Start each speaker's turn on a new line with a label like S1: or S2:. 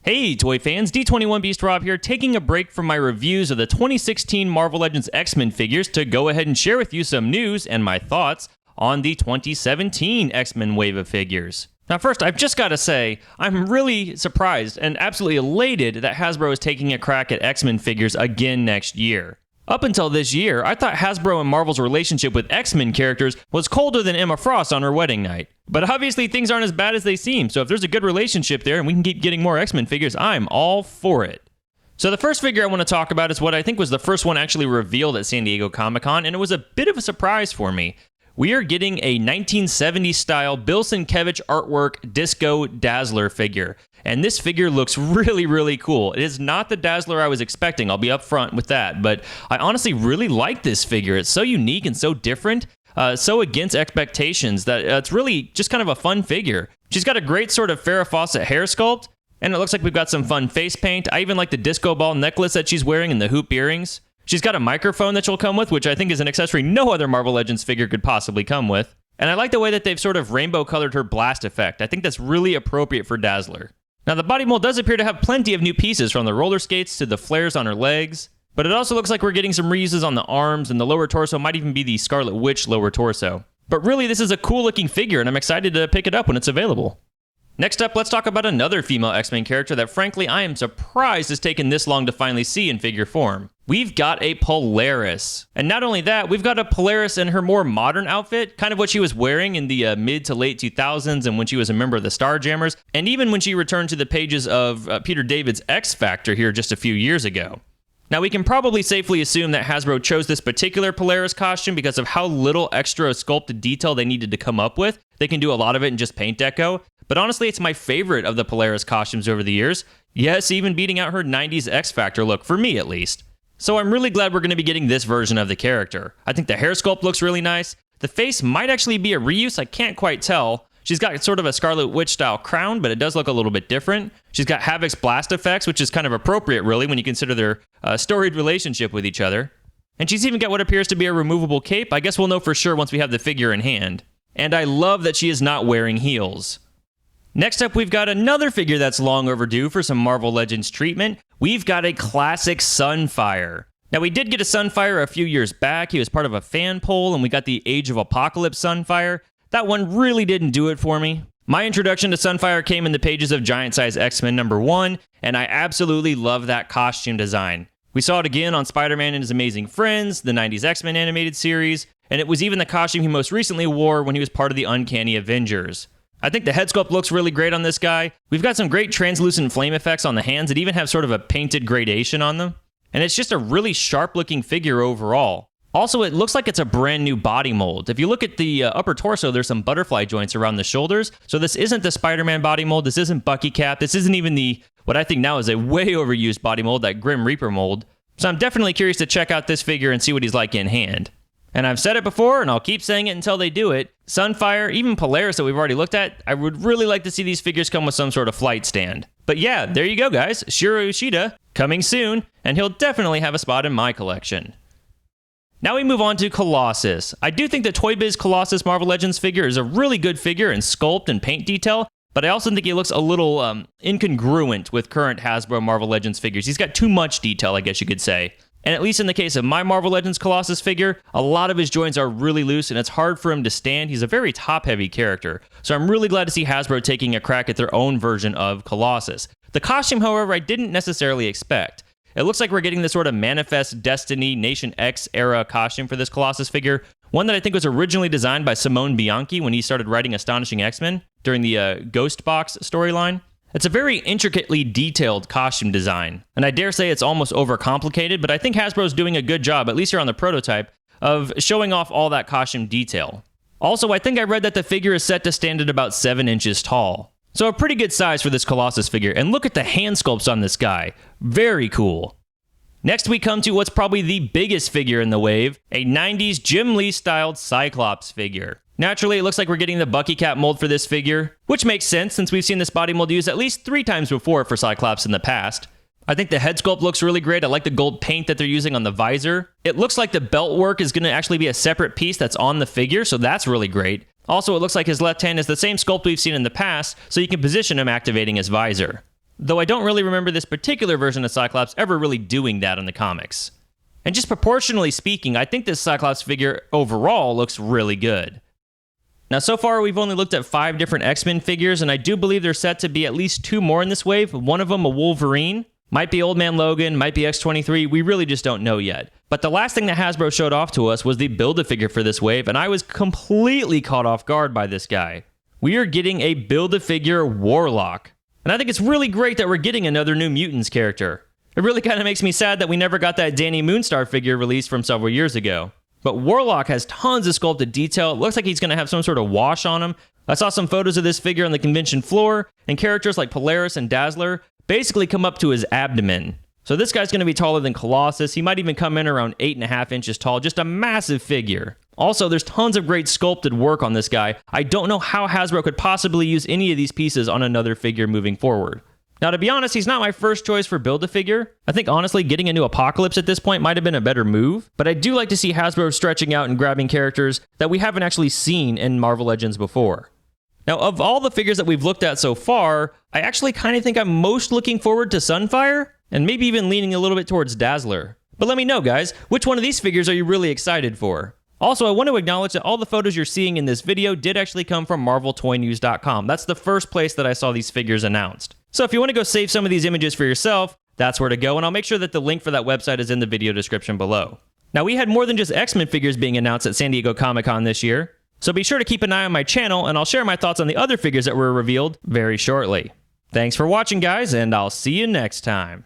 S1: Hey Toy fans, D21 Beast Rob here, taking a break from my reviews of the 2016 Marvel Legends X-Men figures to go ahead and share with you some news and my thoughts on the 2017 X-Men wave of figures. Now first, I've just got to say, I'm really surprised and absolutely elated that Hasbro is taking a crack at X-Men figures again next year. Up until this year, I thought Hasbro and Marvel's relationship with X-Men characters was colder than Emma Frost on her wedding night. But obviously things aren't as bad as they seem, so if there's a good relationship there and we can keep getting more X-Men figures, I'm all for it. So the first figure I want to talk about is what I think was the first one actually revealed at San Diego Comic-Con, and it was a bit of a surprise for me. We are getting a 1970s style Bill Sienkiewicz artwork Disco Dazzler figure. And this figure looks really cool. It is not the Dazzler I was expecting, I'll be upfront with that, but I honestly really like this figure. It's so unique and so different, so against expectations that it's really just kind of a fun figure. She's got a great sort of Farrah Fawcett hair sculpt, and it looks like we've got some fun face paint. I even like the disco ball necklace that she's wearing and the hoop earrings. She's got a microphone that she'll come with, which I think is an accessory no other Marvel Legends figure could possibly come with. And I like the way that they've sort of rainbow colored her blast effect. I think that's really appropriate for Dazzler. Now the body mold does appear to have plenty of new pieces, from the roller skates to the flares on her legs, but it also looks like we're getting some reuses on the arms, and the lower torso might even be the Scarlet Witch lower torso. But really, this is a cool looking figure, and I'm excited to pick it up when it's available. Next up, let's talk about another female X-Men character that frankly I am surprised has taken this long to finally see in figure form. We've got a Polaris. And not only that, we've got a Polaris in her more modern outfit, kind of what she was wearing in the mid to late 2000s and when she was a member of the Starjammers, and even when she returned to the pages of Peter David's X Factor here just a few years ago. Now, we can probably safely assume that Hasbro chose this particular Polaris costume because of how little extra sculpted detail they needed to come up with. They can do a lot of it in just paint deco, but honestly, it's my favorite of the Polaris costumes over the years. Yes, even beating out her 90s X Factor look, for me at least. So I'm really glad we're going to be getting this version of the character. I think the hair sculpt looks really nice. The face might actually be a reuse, I can't quite tell. She's got sort of a Scarlet Witch style crown, but it does look a little bit different. She's got Havoc's blast effects, which is kind of appropriate really when you consider their storied relationship with each other. And she's even got what appears to be a removable cape. I guess we'll know for sure once we have the figure in hand. And I love that she is not wearing heels. Next up, we've got another figure that's long overdue for some Marvel Legends treatment. We've got a classic Sunfire. Now, we did get a Sunfire a few years back. He was part of a fan poll, and we got the Age of Apocalypse Sunfire. That one really didn't do it for me. My introduction to Sunfire came in the pages of Giant Size X-Men #1, and I absolutely love that costume design. We saw it again on Spider-Man and His Amazing Friends, the 90s X-Men animated series, and it was even the costume he most recently wore when he was part of the Uncanny Avengers. I think the head sculpt looks really great on this guy. We've got some great translucent flame effects on the hands that even have sort of a painted gradation on them. And it's just a really sharp looking figure overall. Also, it looks like it's a brand new body mold. If you look at the upper torso, there's some butterfly joints around the shoulders. So this isn't the Spider-Man body mold. This isn't Bucky Cap. This isn't even the, what I think now is a way overused body mold, that Grim Reaper mold. So I'm definitely curious to check out this figure and see what he's like in hand. And I've said it before, and I'll keep saying it until they do it. Sunfire, even Polaris that we've already looked at, I would really like to see these figures come with some sort of flight stand. But yeah, there you go, guys. Shiro Yoshida, coming soon, and he'll definitely have a spot in my collection. Now we move on to Colossus. I do think the Toy Biz Colossus Marvel Legends figure is a really good figure in sculpt and paint detail, but I also think he looks a little incongruent with current Hasbro Marvel Legends figures. He's got too much detail, I guess you could say. And at least in the case of my Marvel Legends Colossus figure, a lot of his joints are really loose and it's hard for him to stand. He's a very top-heavy character. So I'm really glad to see Hasbro taking a crack at their own version of Colossus. The costume, however, I didn't necessarily expect. It looks like we're getting this sort of Manifest Destiny Nation X era costume for this Colossus figure, one that I think was originally designed by Simone Bianchi when he started writing Astonishing X-Men during the Ghost Box storyline. It's a very intricately detailed costume design, and I dare say it's almost overcomplicated, but I think Hasbro's doing a good job, at least here on the prototype, of showing off all that costume detail. Also, I think I read that the figure is set to stand at about 7 inches tall. So a pretty good size for this Colossus figure, and look at the hand sculpts on this guy. Very cool. Next we come to what's probably the biggest figure in the wave, a 90s Jim Lee styled Cyclops figure. Naturally, it looks like we're getting the Bucky Cap mold for this figure, which makes sense since we've seen this body mold used at least 3 times before for Cyclops in the past. I think the head sculpt looks really great. I like the gold paint that they're using on the visor. It looks like the belt work is going to actually be a separate piece that's on the figure, so that's really great. Also, it looks like his left hand is the same sculpt we've seen in the past, so you can position him activating his visor. though I don't really remember this particular version of Cyclops ever really doing that in the comics. And just proportionally speaking, I think this Cyclops figure overall looks really good. Now, so far, we've only looked at 5 different X-Men figures, and I do believe there's set to be at least 2 more in this wave, one of them a Wolverine. Might be Old Man Logan, might be X-23, we really just don't know yet. But the last thing that Hasbro showed off to us was the Build-A-Figure for this wave, and I was completely caught off guard by this guy. We are getting a Build-A-Figure Warlock. And I think it's really great that we're getting another new Mutants character. It really kind of makes me sad that we never got that Danny Moonstar figure released from several years ago. But Warlock has tons of sculpted detail. It looks like he's going to have some sort of wash on him. I saw some photos of this figure on the convention floor, and characters like Polaris and Dazzler basically come up to his abdomen. So this guy's going to be taller than Colossus. He might even come in around 8.5 inches tall. Just a massive figure. Also, there's tons of great sculpted work on this guy. I don't know how Hasbro could possibly use any of these pieces on another figure moving forward. Now, to be honest, he's not my first choice for Build-A-Figure. I think, honestly, getting a new Apocalypse at this point might have been a better move, but I do like to see Hasbro stretching out and grabbing characters that we haven't actually seen in Marvel Legends before. Now, of all the figures that we've looked at so far, I actually kind of think I'm most looking forward to Sunfire, and maybe even leaning a little bit towards Dazzler. But let me know, guys, which one of these figures are you really excited for? Also, I want to acknowledge that all the photos you're seeing in this video did actually come from MarvelToyNews.com. That's the first place that I saw these figures announced. So if you want to go save some of these images for yourself, that's where to go, and I'll make sure that the link for that website is in the video description below. Now, we had more than just X-Men figures being announced at San Diego Comic-Con this year, so be sure to keep an eye on my channel, and I'll share my thoughts on the other figures that were revealed very shortly. Thanks for watching, guys, and I'll see you next time.